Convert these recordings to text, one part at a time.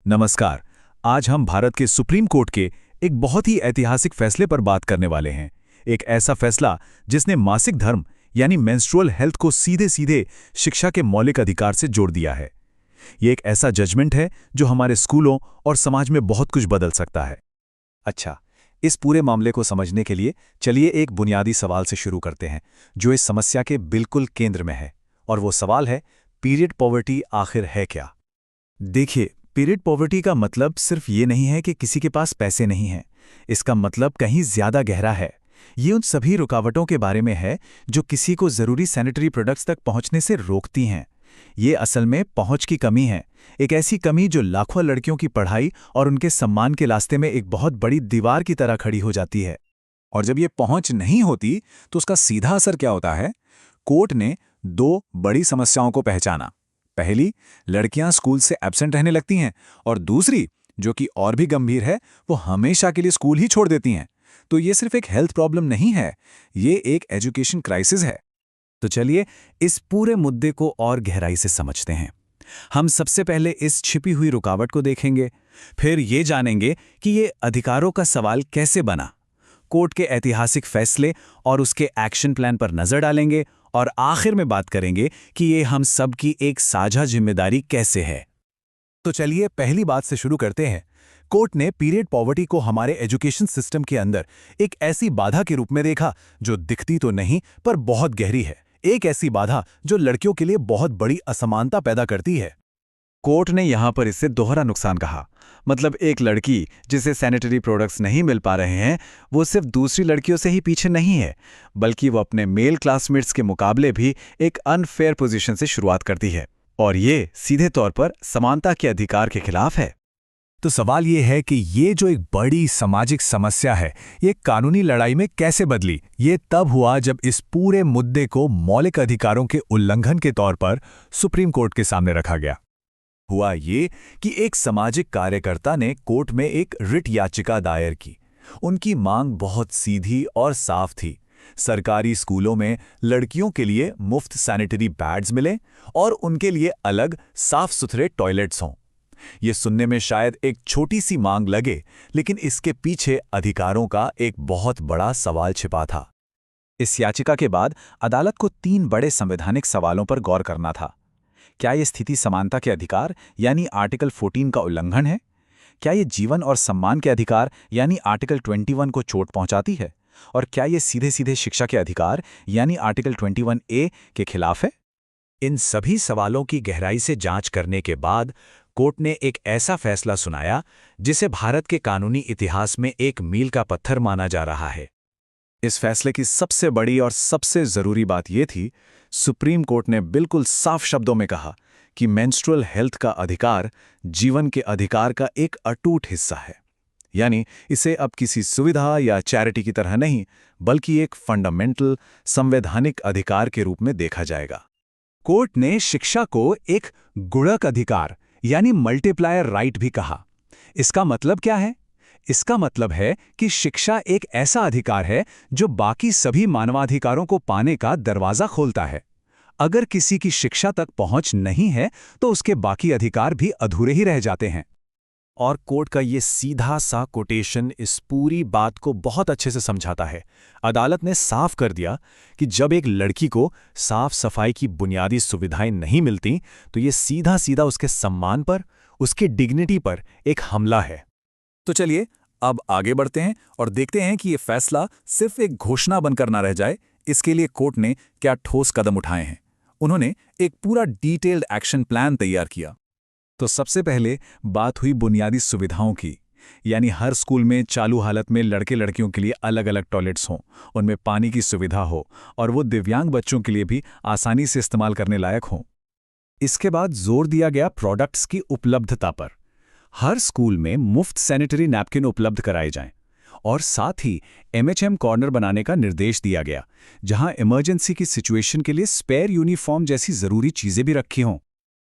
नमस्कार। आज हम भारत के सुप्रीम कोर्ट के एक बहुत ही ऐतिहासिक फैसले पर बात करने वाले हैं। एक ऐसा फैसला जिसने मासिक धर्म यानी मेंस्ट्रुअल हेल्थ को सीधे सीधे शिक्षा के मौलिक अधिकार से जोड़ दिया है। ये एक ऐसा जजमेंट है जो हमारे स्कूलों और समाज में बहुत कुछ बदल सकता है। अच्छा, इस पूरे मामले को समझने के लिए चलिए एक बुनियादी सवाल से शुरू करते हैं जो इस समस्या के बिल्कुल केंद्र में है, और वो सवाल है, पीरियड पॉवर्टी आखिर है क्या? देखिए, पीरियड पॉवर्टी का मतलब सिर्फ ये नहीं है कि किसी के पास पैसे नहीं हैं। इसका मतलब कहीं ज्यादा गहरा है। ये उन सभी रुकावटों के बारे में है जो किसी को जरूरी सैनिटरी प्रोडक्ट्स तक पहुंचने से रोकती हैं। ये असल में पहुंच की कमी है, एक ऐसी कमी जो लाखों लड़कियों की पढ़ाई और उनके सम्मान के रास्ते में एक बहुत बड़ी दीवार की तरह खड़ी हो जाती है। और जब ये पहुंच नहीं होती तो उसका सीधा असर क्या होता है? कोर्ट ने दो बड़ी समस्याओं को पहचाना। पहली, लड़कियां स्कूल से एब्सेंट रहने लगती हैं, और दूसरी, जो कि और भी गंभीर है, वो हमेशा के लिए स्कूल ही छोड़ देती हैं। तो ये सिर्फ एक हेल्थ प्रॉब्लम नहीं है, ये एक एजुकेशन क्राइसिस है। तो चलिए इस पूरे मुद्दे को और गहराई से समझते हैं। हम सबसे पहले इस छिपी हुई रुकावट को देखेंगे, फिर ये जानेंगे कि ये अधिकारों का सवाल कैसे बना, कोर्ट के ऐतिहासिक फैसले और उसके एक्शन प्लान पर नजर डालेंगे, और आखिर में बात करेंगे कि ये हम सब की एक साझा जिम्मेदारी कैसे है। तो चलिए पहली बात से शुरू करते हैं। कोर्ट ने पीरियड पॉवर्टी को हमारे एजुकेशन सिस्टम के अंदर एक ऐसी बाधा के रूप में देखा जो दिखती तो नहीं पर बहुत गहरी है। एक ऐसी बाधा जो लड़कियों के लिए बहुत बड़ी असमानता पैदा करती है। कोर्ट ने यहां पर इससे दोहरा नुकसान कहा। मतलब एक लड़की जिसे सैनिटरी प्रोडक्ट्स नहीं मिल पा रहे हैं, वो सिर्फ दूसरी लड़कियों से ही पीछे नहीं है, बल्कि वो अपने मेल क्लासमेट्स के मुकाबले भी एक अनफेयर पोजीशन से शुरुआत करती है, और ये सीधे तौर पर समानता के अधिकार के खिलाफ है। तो सवाल ये है कि ये जो एक बड़ी सामाजिक समस्या है, ये कानूनी लड़ाई में कैसे बदली? ये तब हुआ जब इस पूरे मुद्दे को मौलिक अधिकारों के उल्लंघन के तौर पर सुप्रीम कोर्ट के सामने रखा गया। हुआ ये कि एक सामाजिक कार्यकर्ता ने कोर्ट में एक रिट याचिका दायर की। उनकी मांग बहुत सीधी और साफ थी। सरकारी स्कूलों में लड़कियों के लिए मुफ्त सैनिटरी पैड्स मिले और उनके लिए अलग साफ सुथरे टॉयलेट्स हों। ये सुनने में शायद एक छोटी सी मांग लगे, लेकिन इसके पीछे अधिकारों का एक बहुत बड़ा सवाल छिपा था। इस याचिका के बाद अदालत को 3 बड़े संवैधानिक सवालों पर गौर करना था। क्या ये स्थिति समानता के अधिकार यानी आर्टिकल 14 का उल्लंघन है? क्या ये जीवन और सम्मान के अधिकार यानी आर्टिकल 21 को चोट पहुंचाती है? और क्या ये सीधे सीधे शिक्षा के अधिकार यानी आर्टिकल 21A के खिलाफ है? इन सभी सवालों की गहराई से जांच करने के बाद कोर्ट ने एक ऐसा फैसला सुनाया जिसे भारत के कानूनी इतिहास में एक मील का पत्थर माना जा रहा है। इस फैसले की सबसे बड़ी और सबसे जरूरी बात यह थी, सुप्रीम कोर्ट ने बिल्कुल साफ शब्दों में कहा कि मेंस्ट्रुअल हेल्थ का अधिकार जीवन के अधिकार का एक अटूट हिस्सा है। यानी इसे अब किसी सुविधा या चैरिटी की तरह नहीं, बल्कि एक फंडामेंटल संवैधानिक अधिकार के रूप में देखा जाएगा। कोर्ट ने शिक्षा को एक गुणक अधिकार यानी मल्टीप्लायर राइट भी कहा। इसका मतलब क्या है? इसका मतलब है कि शिक्षा एक ऐसा अधिकार है जो बाकी सभी मानवाधिकारों को पाने का दरवाजा खोलता है। अगर किसी की शिक्षा तक पहुंच नहीं है तो उसके बाकी अधिकार भी अधूरे ही रह जाते हैं। और कोर्ट का ये सीधा सा कोटेशन इस पूरी बात को बहुत अच्छे से समझाता है। अदालत ने साफ कर दिया कि जब एक लड़की को साफ सफाई की बुनियादी सुविधाएं नहीं मिलती तो ये सीधा सीधा उसके सम्मान पर, उसकी डिग्निटी पर एक हमला है। तो चलिए अब आगे बढ़ते हैं और देखते हैं कि ये फैसला सिर्फ एक घोषणा बनकर ना रह जाए, इसके लिए कोर्ट ने क्या ठोस कदम उठाए हैं। उन्होंने एक पूरा डिटेल्ड एक्शन प्लान तैयार किया। तो सबसे पहले बात हुई बुनियादी सुविधाओं की, यानी हर स्कूल में चालू हालत में लड़के लड़कियों के लिए अलग अलग टॉयलेट्स हों, उनमें पानी की सुविधा हो और वो दिव्यांग बच्चों के लिए भी आसानी से इस्तेमाल करने लायक हों। इसके बाद जोर दिया गया प्रोडक्ट्स की उपलब्धता पर। हर स्कूल में मुफ्त सैनिटरी नैपकिन उपलब्ध कराए जाएं, और साथ ही MHM कॉर्नर बनाने का निर्देश दिया गया, जहां इमरजेंसी की सिचुएशन के लिए स्पेयर यूनिफॉर्म जैसी जरूरी चीजें भी रखी हों।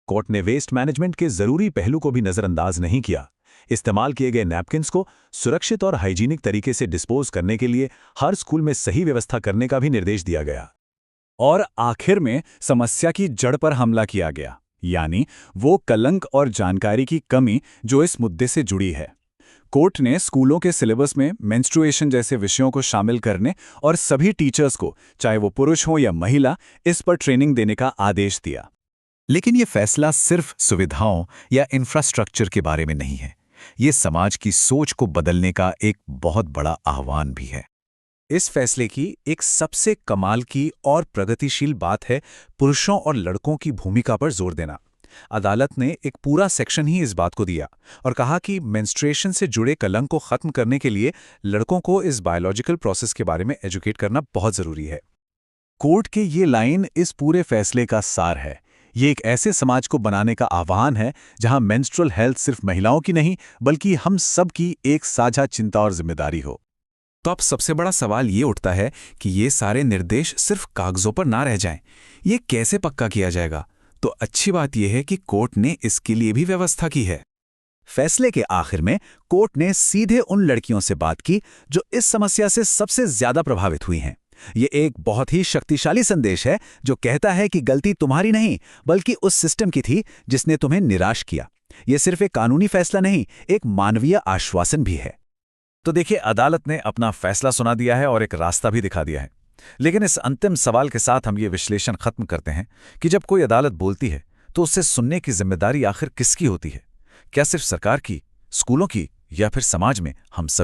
कोर्ट ने वेस्ट मैनेजमेंट के जरूरी पहलू को भी नजरअंदाज नहीं किया। इस्तेमाल किए गए नैपकिन्स को सुरक्षित और हाइजीनिक तरीके से डिस्पोज करने के लिए हर स्कूल में सही व्यवस्था करने का भी निर्देश दिया गया। और आखिर में समस्या की जड़ पर हमला किया गया। यानी वो कलंक और जानकारी की कमी जो इस मुद्दे से जुड़ी है। कोर्ट ने स्कूलों के सिलेबस में मेंस्ट्रुएशन जैसे विषयों को शामिल करने और सभी टीचर्स को, चाहे वो पुरुष हो या महिला, इस पर ट्रेनिंग देने का आदेश दिया। लेकिन ये फैसला सिर्फ सुविधाओं या इंफ्रास्ट्रक्चर के बारे में नहीं है। ये समाज की सोच को बदलने का एक बहुत बड़ा आह्वान भी है। इस फैसले की एक सबसे कमाल की और प्रगतिशील बात है पुरुषों और लड़कों की भूमिका पर जोर देना। अदालत ने एक पूरा सेक्शन ही इस बात को दिया और कहा कि मेंस्ट्रुएशन से जुड़े कलंक को खत्म करने के लिए लड़कों को इस बायोलॉजिकल प्रोसेस के बारे में एजुकेट करना बहुत जरूरी है। कोर्ट के ये लाइन इस पूरे फैसले का सार है। ये एक ऐसे समाज को बनाने का आह्वान है जहां मेंस्ट्रुअल हेल्थ सिर्फ महिलाओं की नहीं बल्कि हम सब की एक साझा चिंता और जिम्मेदारी हो। तो अब सबसे बड़ा सवाल ये उठता है कि ये सारे निर्देश सिर्फ कागजों पर ना रह जाएं। ये कैसे पक्का किया जाएगा? तो अच्छी बात यह है कि कोर्ट ने इसके लिए भी व्यवस्था की है। फैसले के आखिर में कोर्ट ने सीधे उन लड़कियों से बात की जो इस समस्या से सबसे ज्यादा प्रभावित हुई हैं। ये एक बहुत ही शक्तिशाली संदेश है जो कहता है कि गलती तुम्हारी नहीं बल्कि उस सिस्टम की थी जिसने तुम्हें निराश किया। ये सिर्फ एक कानूनी फैसला नहीं, एक मानवीय आश्वासन भी है। तो देखिए, अदालत ने अपना फैसला सुना दिया है और एक रास्ता भी दिखा दिया है। लेकिन इस अंतिम सवाल के साथ हम ये विश्लेषण खत्म करते हैं कि जब कोई अदालत बोलती है तो उससे सुनने की जिम्मेदारी आखिर किसकी होती है? क्या सिर्फ सरकार की, स्कूलों की, या फिर समाज में हम सभी